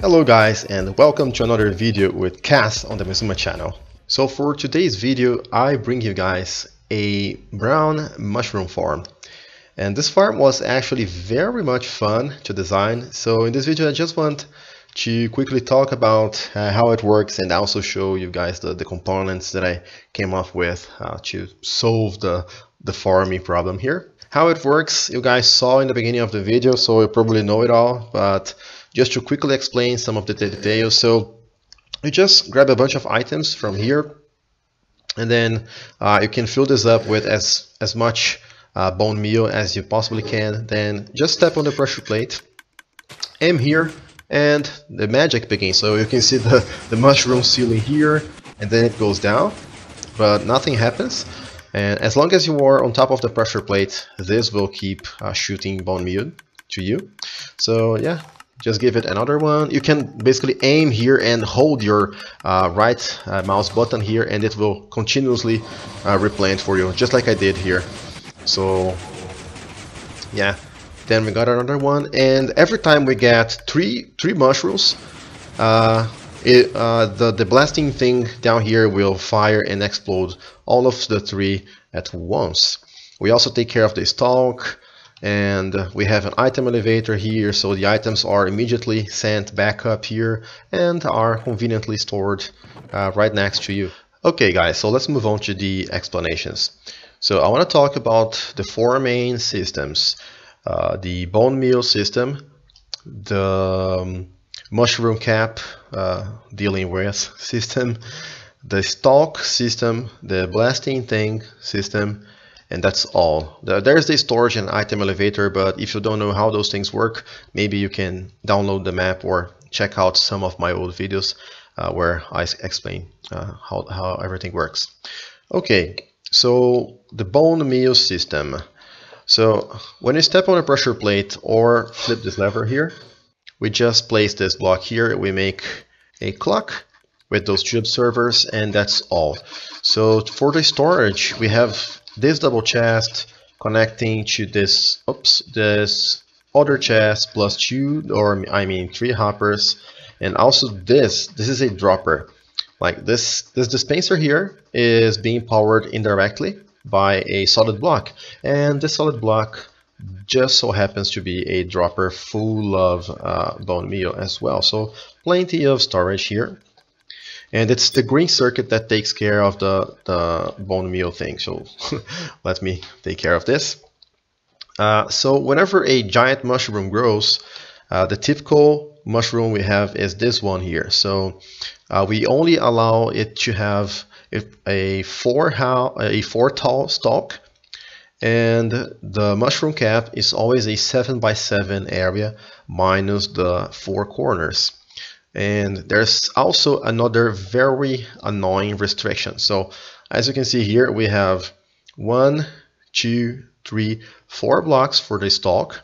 Hello guys, and welcome to another video with Cass on the Mizuma channel. So for today's video I bring you guys a brown mushroom farm, and this farm was actually very much fun to design. So in this video I just want to quickly talk about how it works and also show you guys the components that I came up with to solve the farming problem here. How it works you guys saw in the beginning of the video, so you probably know it all, but just to quickly explain some of the details. So you just grab a bunch of items from here, and then you can fill this up with as much bone meal as you possibly can. Then just step on the pressure plate, aim here, and the magic begins. So you can see the mushroom ceiling here, and then it goes down, but nothing happens. And as long as you are on top of the pressure plate, this will keep shooting bone meal to you. So yeah, just give it another one. You can basically aim here and hold your right mouse button here, and it will continuously replenish for you, just like I did here. So yeah, then we got another one, and every time we get three mushrooms, the blasting thing down here will fire and explode all of the three at once. We also take care of the stalk, and we have an item elevator here, so the items are immediately sent back up here and are conveniently stored right next to you. Okay guys, so let's move on to the explanations. So I want to talk about the four main systems: the bone meal system, the mushroom cap dealing with system, the stalk system, the blasting thing system, and that's all. There's the storage and item elevator, but if you don't know how those things work, maybe you can download the map or check out some of my old videos where I explain how everything works. Okay, so the bone meal system. So when you step on a pressure plate or flip this lever here, we just place this block here, we make a clock with those two observers, and that's all. So for the storage, we have this double chest connecting to this other chest plus three hoppers, and also this is a dropper. Like this dispenser here is being powered indirectly by a solid block, and this solid block just so happens to be a dropper full of bone meal as well. So plenty of storage here. And it's the green circuit that takes care of the bone meal thing. So let me take care of this. So whenever a giant mushroom grows, the typical mushroom we have is this one here. So we only allow it to have a four tall stalk, and the mushroom cap is always a 7x7 area minus the four corners. And there's also another very annoying restriction. So as you can see here, we have 1, 2, 3, 4 blocks for the stalk,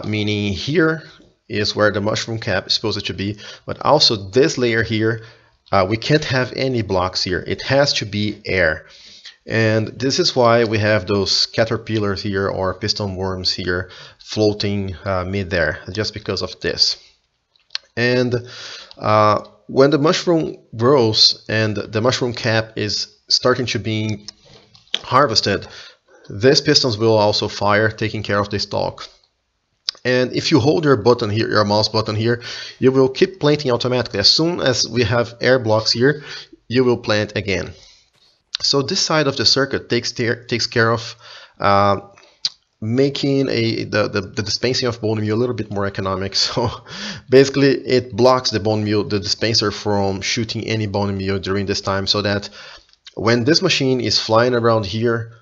meaning here is where the mushroom cap is supposed to be, but also this layer here, we can't have any blocks here. It has to be air. And this is why we have those caterpillars here or piston worms here floating mid-there, just because of this. And when the mushroom grows and the mushroom cap is starting to be harvested, these pistons will also fire, taking care of the stalk. And if you hold your button here, your mouse button here, you will keep planting automatically. As soon as we have air blocks here, you will plant again. So this side of the circuit takes care of making the dispensing of bone meal a little bit more economic. So basically it blocks the bone meal, the dispenser, from shooting any bone meal during this time, so that when this machine is flying around here,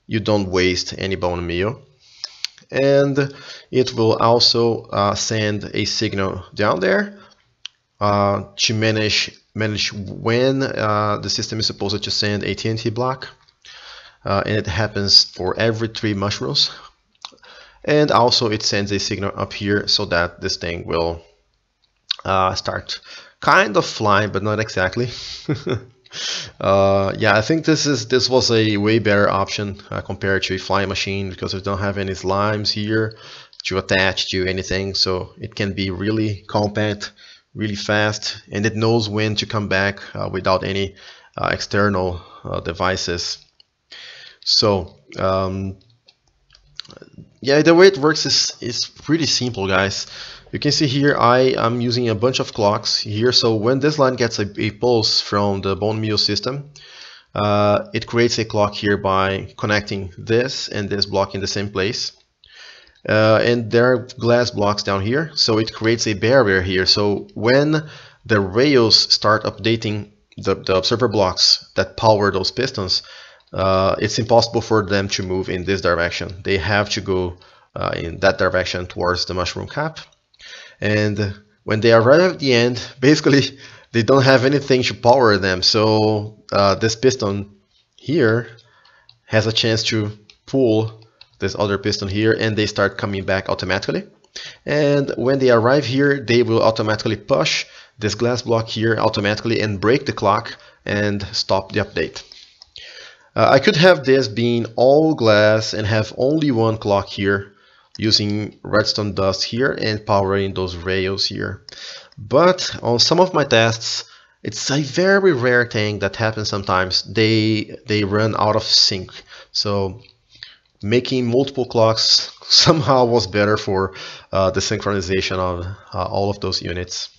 you don't waste any bone meal. And it will also send a signal down there to manage when the system is supposed to send a TNT block, and it happens for every 3 mushrooms. And also it sends a signal up here so that this thing will start kind of flying, but not exactly. Yeah, I think this was a way better option compared to a flying machine, because we don't have any slimes here to attach to anything, so it can be really compact really fast, and it knows when to come back without any external devices. So yeah, the way it works is pretty simple, guys. You can see here I'm using a bunch of clocks here. So when this line gets a pulse from the bone meal system, it creates a clock here by connecting this and this block in the same place. And there are glass blocks down here, so it creates a barrier here. So when the rails start updating the observer blocks that power those pistons, it's impossible for them to move in this direction. They have to go in that direction towards the mushroom cap. And when they arrive at the end, basically they don't have anything to power them. So this piston here has a chance to pull this other piston here, and they start coming back automatically. And when they arrive here, they will automatically push this glass block here automatically and break the clock and stop the update. I could have this being all glass and have only one clock here using redstone dust here and powering those rails here. But on some of my tests, it's a very rare thing that happens sometimes. They run out of sync. So making multiple clocks somehow was better for the synchronization of all of those units.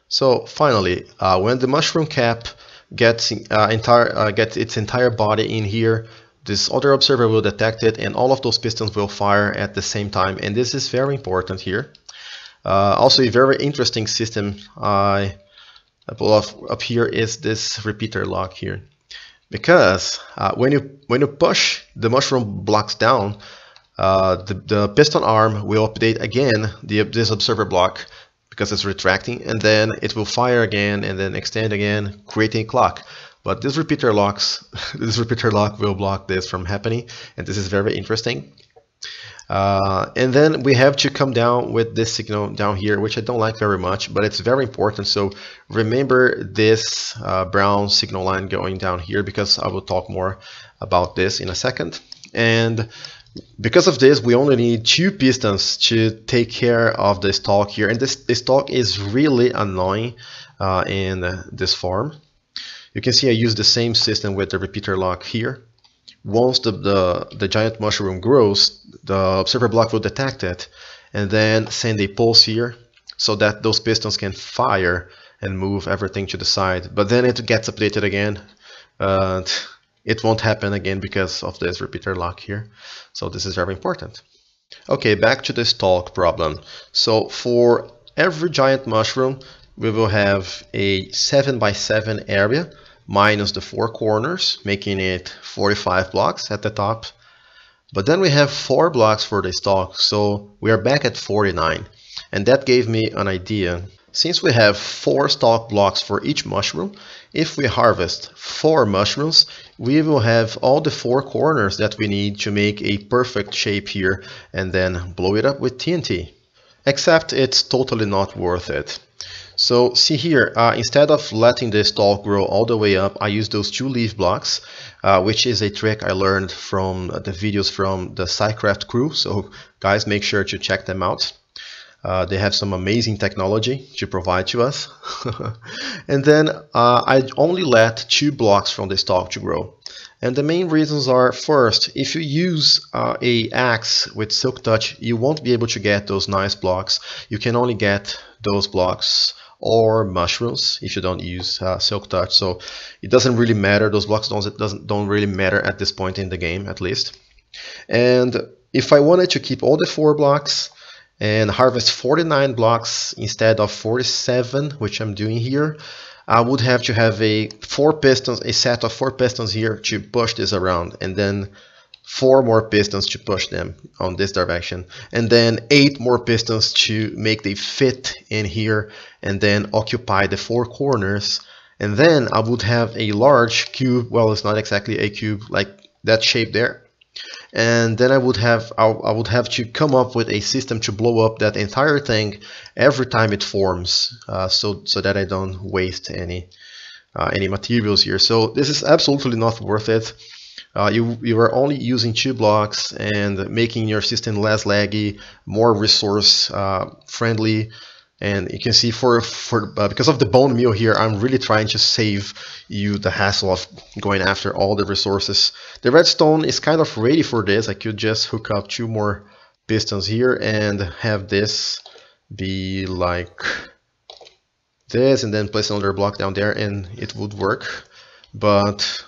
So finally, when the mushroom cap gets its entire body in here, this other observer will detect it, and all of those pistons will fire at the same time. And this is very important here. Also, a very interesting system I pull up here is this repeater lock here. Because when you push the mushroom blocks down, the piston arm will update again this observer block because it's retracting, and then it will fire again and then extend again, creating a clock. But this repeater lock will block this from happening, and this is very interesting. And then we have to come down with this signal down here, which I don't like very much, but it's very important. So remember this brown signal line going down here, because I will talk more about this in a second. And because of this, we only need 2 pistons to take care of the stalk here. And this stalk is really annoying in this farm. You can see I use the same system with the repeater lock here. Once the giant mushroom grows, the observer block will detect it and then send a pulse here so that those pistons can fire and move everything to the side. But then it gets updated again. It won't happen again because of this repeater lock here. So this is very important. Okay, back to the stalk problem. So for every giant mushroom, we will have a 7x7 area minus the 4 corners, making it 45 blocks at the top. But then we have 4 blocks for the stalk, so we are back at 49. And that gave me an idea. Since we have 4 stalk blocks for each mushroom, if we harvest 4 mushrooms, we will have all the 4 corners that we need to make a perfect shape here and then blow it up with TNT. Except it's totally not worth it. So see here, instead of letting the stalk grow all the way up, I use those 2 leaf blocks, which is a trick I learned from the videos from the SciCraft crew. So guys, make sure to check them out. They have some amazing technology to provide to us. And then I only let 2 blocks from the stalk to grow. And the main reasons are, first, if you use a axe with Silk Touch, you won't be able to get those nice blocks. You can only get those blocks or mushrooms if you don't use Silk Touch. So it doesn't really matter. Those blocks don't really matter at this point in the game, at least. And if I wanted to keep all the 4 blocks and harvest 49 blocks instead of 47, which I'm doing here, I would have to have a set of 4 pistons here to push this around, and then 4 more pistons to push them on this direction, and then 8 more pistons to make the fit in here and then occupy the 4 corners. And then I would have a large cube, well, it's not exactly a cube, like that shape there. And then I would have to come up with a system to blow up that entire thing every time it forms, so that I don't waste any materials here. So this is absolutely not worth it. You are only using 2 blocks and making your system less laggy, more resource friendly. And you can see because of the bone meal here, I'm really trying to save you the hassle of going after all the resources. The redstone is kind of ready for this. I could just hook up 2 more pistons here and have this be like this, and then place another block down there, and it would work. But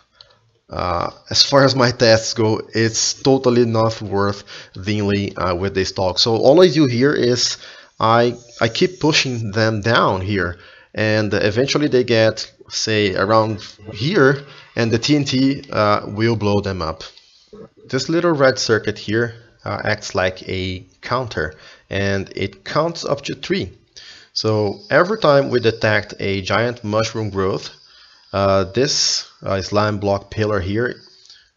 as far as my tests go, it's totally not worth dealing with this talk. So all I do here is I keep pushing them down here, and eventually they get, say, around here, and the TNT will blow them up. This little red circuit here acts like a counter, and it counts up to 3. So every time we detect a giant mushroom growth, this slime block pillar here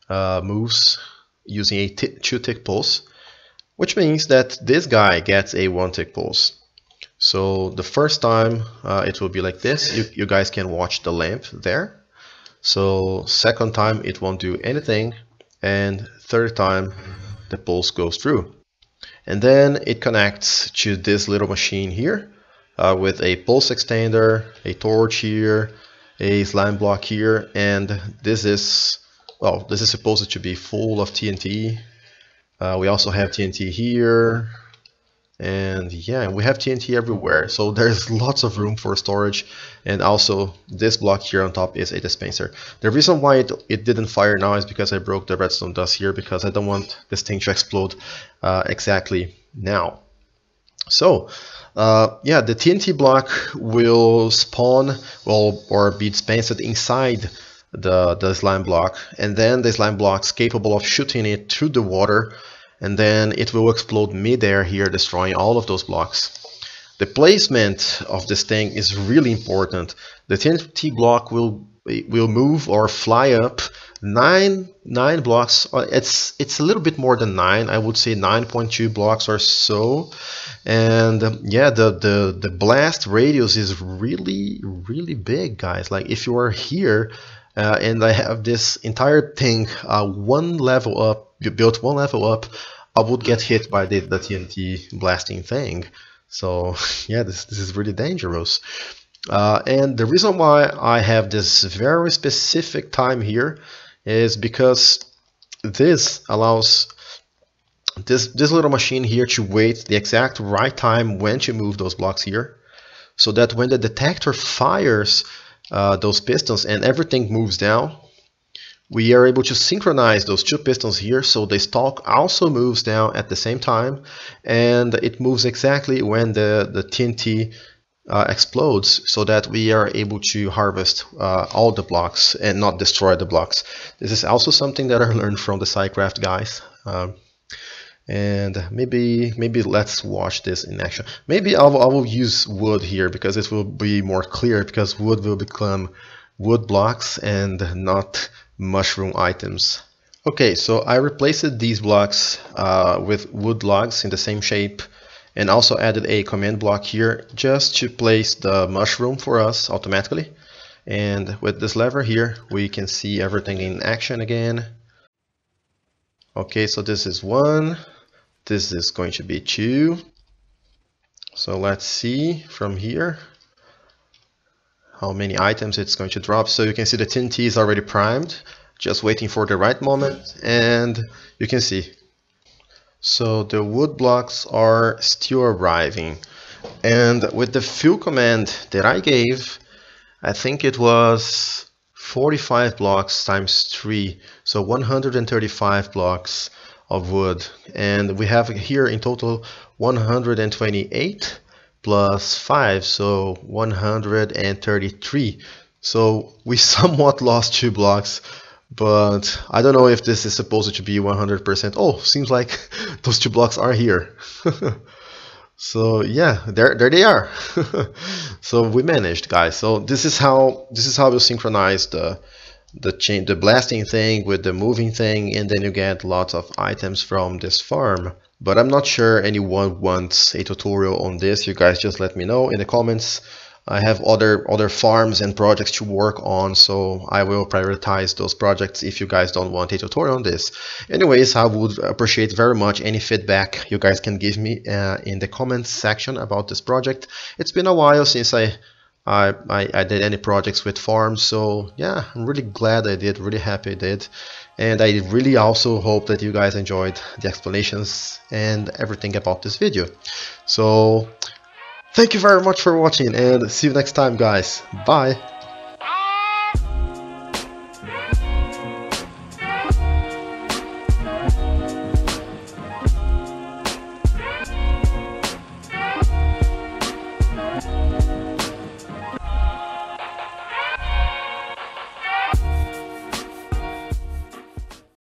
moves using a 2-tick pulse, which means that this guy gets a 1-tick pulse. So the first time it will be like this. You guys can watch the lamp there. So second time it won't do anything, and third time the pulse goes through. And then it connects to this little machine here with a pulse extender, a torch here, a slime block here, and this is supposed to be full of TNT. We also have TNT here, and yeah, we have TNT everywhere, so there's lots of room for storage. And also this block here on top is a dispenser. The reason why it didn't fire now is because I broke the redstone dust here, because I don't want this thing to explode exactly now. So yeah, the TNT block will spawn, or be dispensed inside the slime block, and then the slime block's capable of shooting it through the water, and then it will explode midair here, destroying all of those blocks. The placement of this thing is really important. The TNT block will move or fly up nine blocks. It's a little bit more than 9. I would say 9.2 blocks or so. And yeah, the blast radius is really big, guys. Like if you are here and I have this entire thing one level up, you built 1 level up, I would get hit by the TNT blasting thing. So yeah, this is really dangerous. And the reason why I have this very specific time here is because this allows this little machine here to wait the exact right time when to move those blocks here, so that when the detector fires those pistons and everything moves down, we are able to synchronize those 2 pistons here, so the stalk also moves down at the same time, and it moves exactly when the TNT explodes, so that we are able to harvest all the blocks and not destroy the blocks. This is also something that I learned from the SciCraft guys. And maybe let's watch this in action. Maybe I will use wood here, because it will be more clear, because wood will become wood blocks and not mushroom items. Okay, so I replaced these blocks with wood logs in the same shape, and also added a command block here just to place the mushroom for us automatically. And with this lever here, we can see everything in action again. Okay, so this is 1. This is going to be 2. So let's see from here how many items it's going to drop. So you can see the TNT is already primed, just waiting for the right moment, and you can see. So the wood blocks are still arriving, and with the fill command that I gave, I think it was 45 blocks times 3, so 135 blocks of wood, and we have here in total 128 plus 5, so 133. So we somewhat lost 2 blocks, but I don't know if this is supposed to be 100%. Oh, seems like those 2 blocks are here. So yeah, there they are. So we managed, guys. So this is how you synchronize the blasting thing with the moving thing, and then you get lots of items from this farm. But I'm not sure anyone wants a tutorial on this. You guys just let me know in the comments. I have other farms and projects to work on, so I will prioritize those projects if you guys don't want a tutorial on this. Anyways, I would appreciate very much any feedback you guys can give me in the comments section about this project. It's been a while since I did any projects with farms, so yeah, I'm really glad I did, really happy I did. And I really also hope that you guys enjoyed the explanations and everything about this video. So thank you very much for watching, and see you next time, guys. Bye.